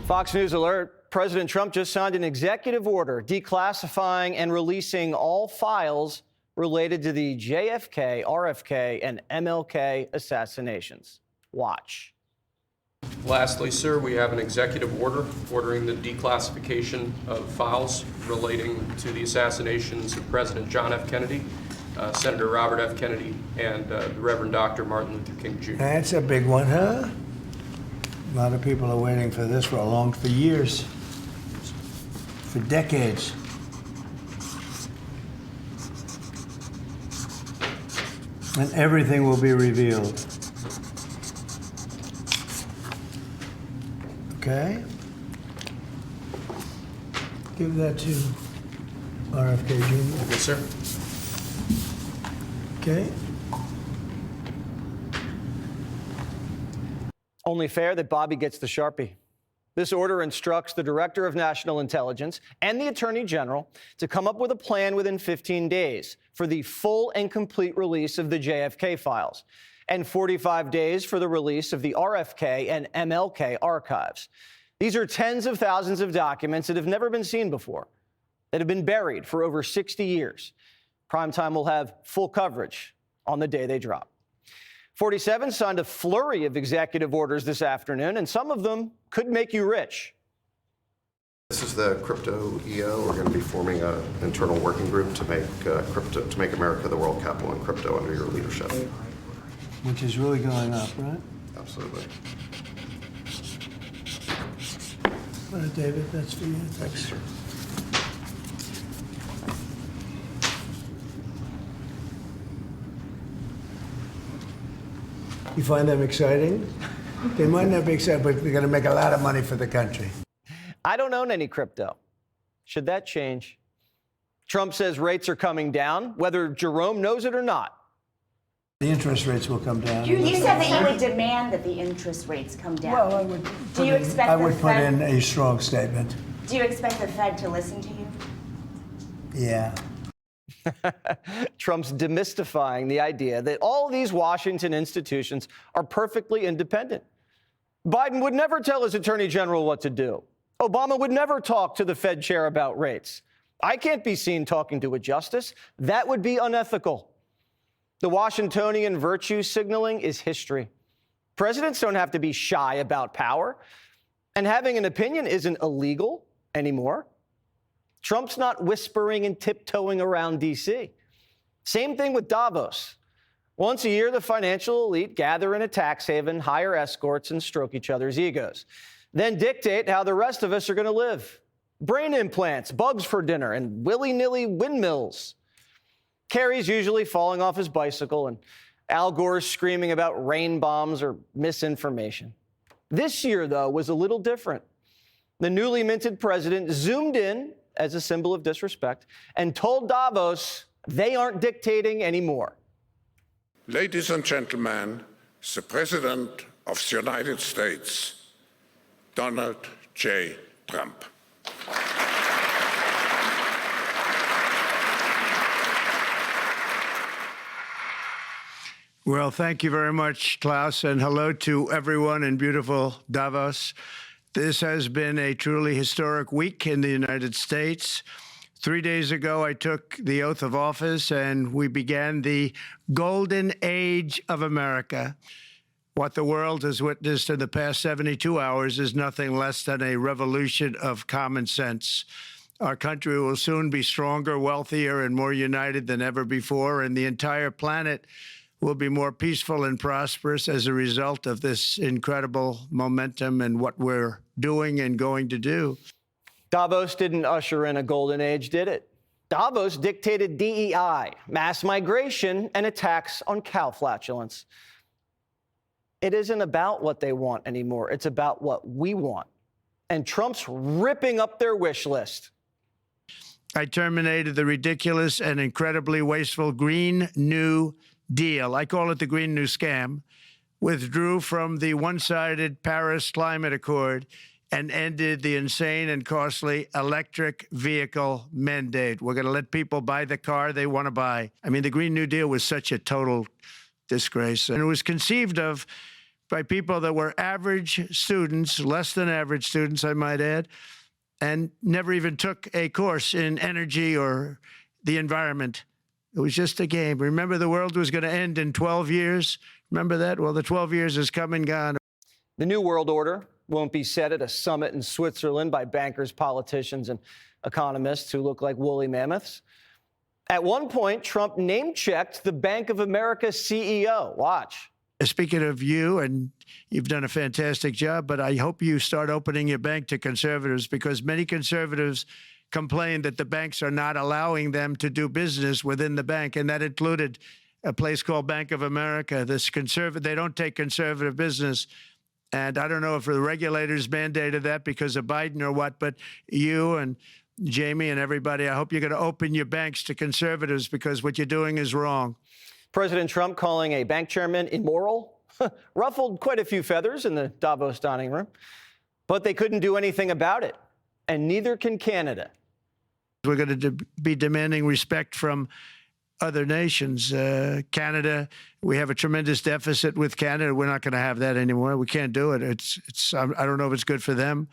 Fox News alert. President Trump just signed an executive order declassifying and releasing all files related to the JFK, RFK, and MLK assassinations. Watch. Lastly, sir, we have an executive order ordering the declassification of files relating to the assassinations of President John F. Kennedy, Senator Robert F. Kennedy, and the Reverend Dr. Martin Luther King, Jr. That's a big one, huh? A lot of people are waiting for this for years, for decades. And everything will be revealed. Okay? Give that to RFK Jr. Yes, sir. Okay? Only fair that Bobby gets the Sharpie. This order instructs the Director of National Intelligence and the Attorney General to come up with a plan within 15 days for the full and complete release of the JFK files, and 45 days for the release of the RFK and MLK archives. These are tens of thousands of documents that have never been seen before, that have been buried for over 60 years. Primetime will have full coverage on the day they drop. 47 signed a flurry of executive orders this afternoon, and some of them could make you rich. This is the crypto EO. We're going to be forming an internal working group to make America the world capital in crypto under your leadership. Which is really going up, right? Absolutely. All right, David, that's for you. Thanks, sir. You find them exciting? They might not be exciting, but they're going to make a lot of money for the country. I don't own any crypto. Should that change? Trump says rates are coming down, whether Jerome knows it or not. The interest rates will come down. You said that you would demand that the interest rates come down. Well, I would put in a strong statement. Do you expect the Fed to listen to you? Yeah. Trump's demystifying the idea that all these Washington institutions are perfectly independent. Biden would never tell his attorney general what to do. Obama would never talk to the Fed chair about rates. I can't be seen talking to a justice. That would be unethical. The Washingtonian virtue signaling is history. Presidents don't have to be shy about power, and having an opinion isn't illegal anymore. Trump's not whispering and tiptoeing around D.C. Same thing with Davos. Once a year, the financial elite gather in a tax haven, hire escorts, and stroke each other's egos, then dictate how the rest of us are going to live. Brain implants, bugs for dinner, and willy-nilly windmills. Kerry's usually falling off his bicycle, and Al Gore's screaming about rain bombs or misinformation. This year, though, was a little different. The newly minted president zoomed in as a symbol of disrespect and told Davos they aren't dictating anymore. Ladies and gentlemen, the President of the United States, Donald J. Trump. Well, thank you very much, Klaus, and hello to everyone in beautiful Davos. This has been a truly historic week in the United States. 3 days ago, I took the oath of office, and we began the golden age of America. What the world has witnessed in the past 72 hours is nothing less than a revolution of common sense. Our country will soon be stronger, wealthier, and more united than ever before, and the entire planet will be more peaceful and prosperous as a result of this incredible momentum and what we're doing and going to do. Davos didn't usher in a golden age, did it? Davos dictated DEI, mass migration, and attacks on cow flatulence. It isn't about what they want anymore. It's about what we want. And Trump's ripping up their wish list. I terminated the ridiculous and incredibly wasteful Green New Deal. I call it the Green New Scam. Withdrew from the one-sided Paris Climate Accord and ended the insane and costly electric vehicle mandate. We're going to let people buy the car they want to buy. I mean, the Green New Deal was such a total disgrace. And it was conceived of by people that were average students, less than average students, I might add, and never even took a course in energy or the environment. It was just a game. Remember, the world was going to end in 12 years? Remember that? Well, the 12 years has come and gone. The New World Order won't be set at a summit in Switzerland by bankers, politicians, and economists who look like woolly mammoths. At one point, Trump name-checked the Bank of America CEO. Watch. Speaking of you, and you've done a fantastic job, but I hope you start opening your bank to conservatives, because many conservatives complain that the banks are not allowing them to do business within the bank, and that included a place called Bank of America. They don't take conservative business. And I don't know if the regulators mandated that because of Biden or what, but you and Jamie and everybody, I hope you're going to open your banks to conservatives, because what you're doing is wrong. President Trump calling a bank chairman immoral ruffled quite a few feathers in the Davos dining room, but they couldn't do anything about it, and neither can Canada. We're going to be demanding respect from other nations. Canada, we have a tremendous deficit with Canada. We're not going to have that anymore. We can't do it. I don't know if it's good for them.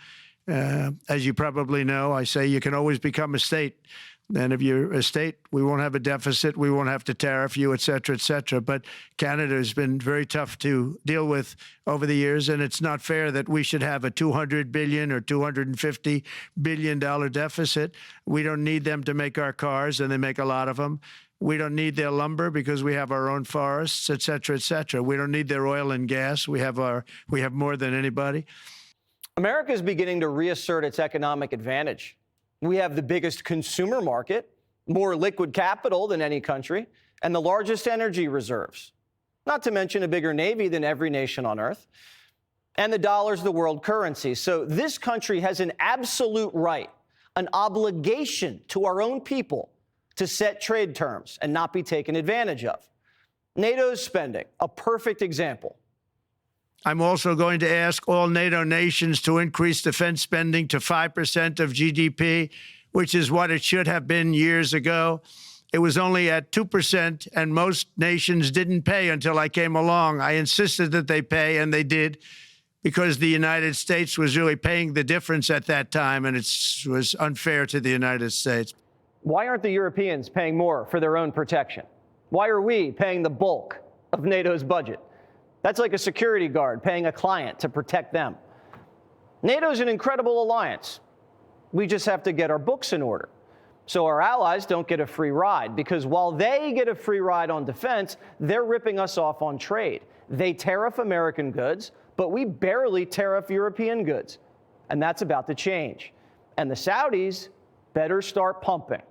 As you probably know, I say you can always become a state. And if you're a state, we won't have a deficit. We won't have to tariff you, et cetera, et cetera. But Canada has been very tough to deal with over the years. And it's not fair that we should have a $200 billion or $250 billion deficit. We don't need them to make our cars, and they make a lot of them. We don't need their lumber because we have our own forests, et cetera, et cetera. We don't need their oil and gas. We have more than anybody. America is beginning to reassert its economic advantage. We have the biggest consumer market, more liquid capital than any country, and the largest energy reserves, not to mention a bigger Navy than every nation on earth. And the dollar's the world currency. So this country has an absolute right, an obligation to our own people to set trade terms and not be taken advantage of. NATO's spending, a perfect example. I'm also going to ask all NATO nations to increase defense spending to 5% of GDP, which is what it should have been years ago. It was only at 2%, and most nations didn't pay until I came along. I insisted that they pay, and they did, because the United States was really paying the difference at that time, and it was unfair to the United States. Why aren't the Europeans paying more for their own protection? Why are we paying the bulk of NATO's budget? That's like a security guard paying a client to protect them. NATO's an incredible alliance. We just have to get our books in order, so our allies don't get a free ride, because while they get a free ride on defense, they're ripping us off on trade. They tariff American goods, but we barely tariff European goods. And that's about to change. And the Saudis better start pumping.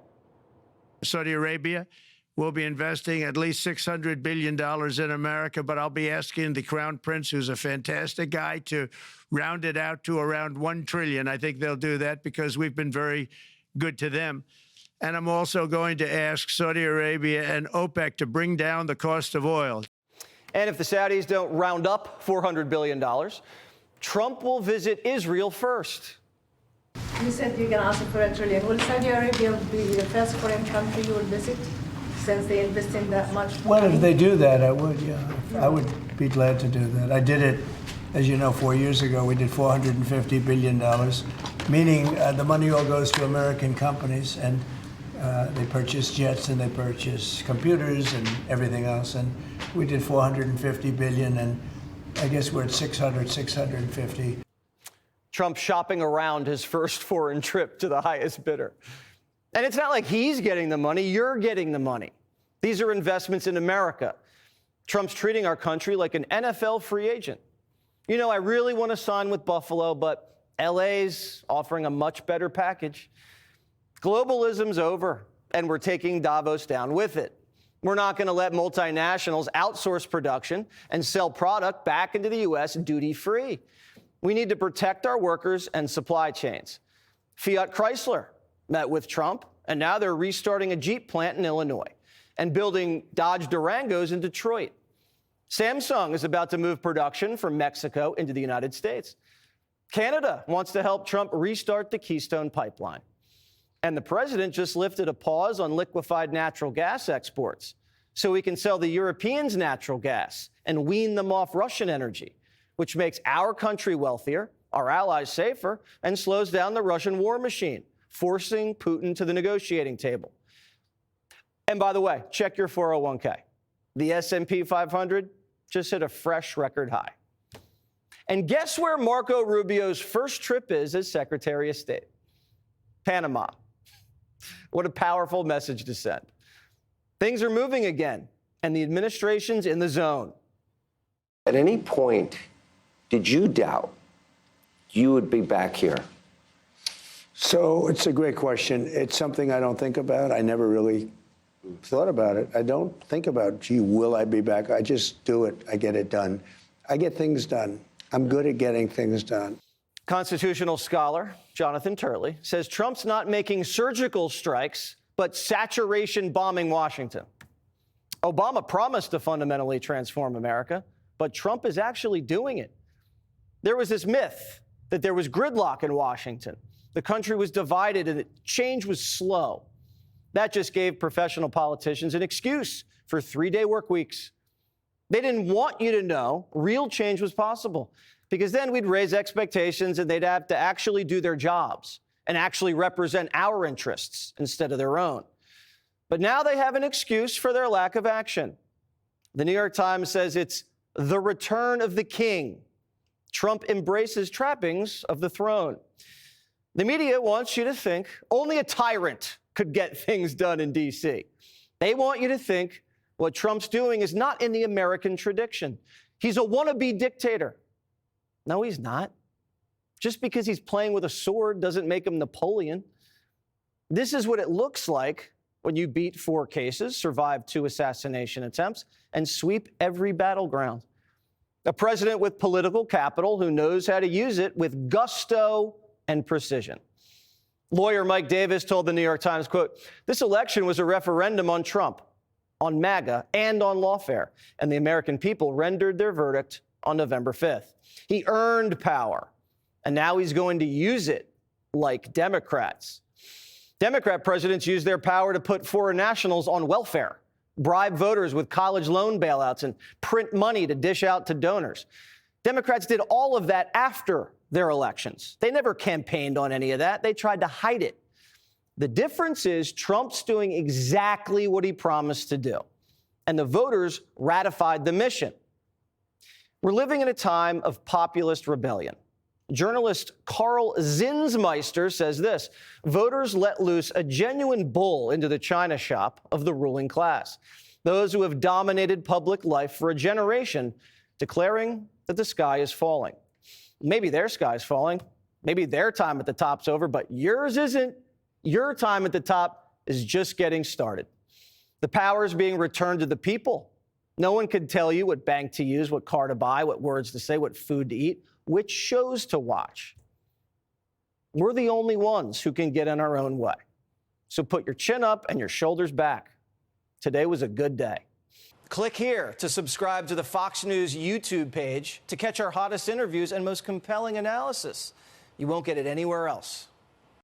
Saudi Arabia will be investing at least $600 billion in America, but I'll be asking the Crown Prince, who's a fantastic guy, to round it out to around $1 trillion. I think they'll do that because we've been very good to them. And I'm also going to ask Saudi Arabia and OPEC to bring down the cost of oil. And if the Saudis don't round up $400 billion, Trump will visit Israel first. You said you're going to ask for $1 trillion. Will Saudi Arabia be the first foreign country you will visit, since they invest in that much? Well, if they do that, I would, yeah. I would be glad to do that. I did it, as you know, 4 years ago. We did $450 billion, meaning the money all goes to American companies, and they purchase jets and they purchase computers and everything else. And we did $450 billion, and I guess we're at 650. Trump shopping around his first foreign trip to the highest bidder. And it's not like he's getting the money, you're getting the money. These are investments in America. Trump's treating our country like an NFL free agent. You know, I really want to sign with Buffalo, but LA's offering a much better package. Globalism's over, and we're taking Davos down with it. We're not going to let multinationals outsource production and sell product back into the U.S. duty-free. We need to protect our workers and supply chains. Fiat Chrysler met with Trump, and now they're restarting a Jeep plant in Illinois and building Dodge Durangos in Detroit. Samsung is about to move production from Mexico into the United States. Canada wants to help Trump restart the Keystone Pipeline. And the president just lifted a pause on liquefied natural gas exports so we can sell the Europeans natural gas and wean them off Russian energy. which makes our country wealthier, our allies safer, and slows down the Russian war machine, forcing Putin to the negotiating table. And by the way, check your 401k. The S&P 500 just hit a fresh record high. And guess where Marco Rubio's first trip is as Secretary of State? Panama. What a powerful message to send. Things are moving again, and the administration's in the zone. At any point, did you doubt you would be back here? So it's a great question. It's something I don't think about. I never really thought about it. I don't think about, gee, will I be back? I just do it. I get it done. I get things done. I'm good at getting things done. Constitutional scholar Jonathan Turley says Trump's not making surgical strikes, but saturation bombing Washington. Obama promised to fundamentally transform America, but Trump is actually doing it. There was this myth that there was gridlock in Washington. The country was divided and that change was slow. That just gave professional politicians an excuse for 3-day work weeks. They didn't want you to know real change was possible, because then we'd raise expectations and they'd have to actually do their jobs and actually represent our interests instead of their own. But now they have an excuse for their lack of action. The New York Times says it's the return of the king. Trump embraces trappings of the throne. The media wants you to think only a tyrant could get things done in D.C. They want you to think what Trump's doing is not in the American tradition. He's a wannabe dictator. No, he's not. Just because he's playing with a sword doesn't make him Napoleon. This is what it looks like when you beat 4 cases, survive 2 assassination attempts, and sweep every battleground. A president with political capital who knows how to use it with gusto and precision. Lawyer Mike Davis told the New York Times, quote, "This election was a referendum on Trump, on MAGA, and on lawfare, and the American people rendered their verdict on November 5th. He earned power, and now he's going to use it like Democrats. Democrat presidents use their power to put foreign nationals on welfare, bribe voters with college loan bailouts, and print money to dish out to donors. Democrats did all of that after their elections. They never campaigned on any of that. They tried to hide it. The difference is Trump's doing exactly what he promised to do, and the voters ratified the mission. We're living in a time of populist rebellion. Journalist Carl Zinsmeister says this: voters let loose a genuine bull into the china shop of the ruling class, those who have dominated public life for a generation, declaring that the sky is falling. Maybe their sky's falling. Maybe their time at the top's over, but yours isn't. Your time at the top is just getting started. The power is being returned to the people. No one can tell you what bank to use, what car to buy, what words to say, what food to eat, which shows to watch. We're the only ones who can get in our own way. So put your chin up and your shoulders back. Today was a good day. Click here to subscribe to the Fox News YouTube page to catch our hottest interviews and most compelling analysis. You won't get it anywhere else.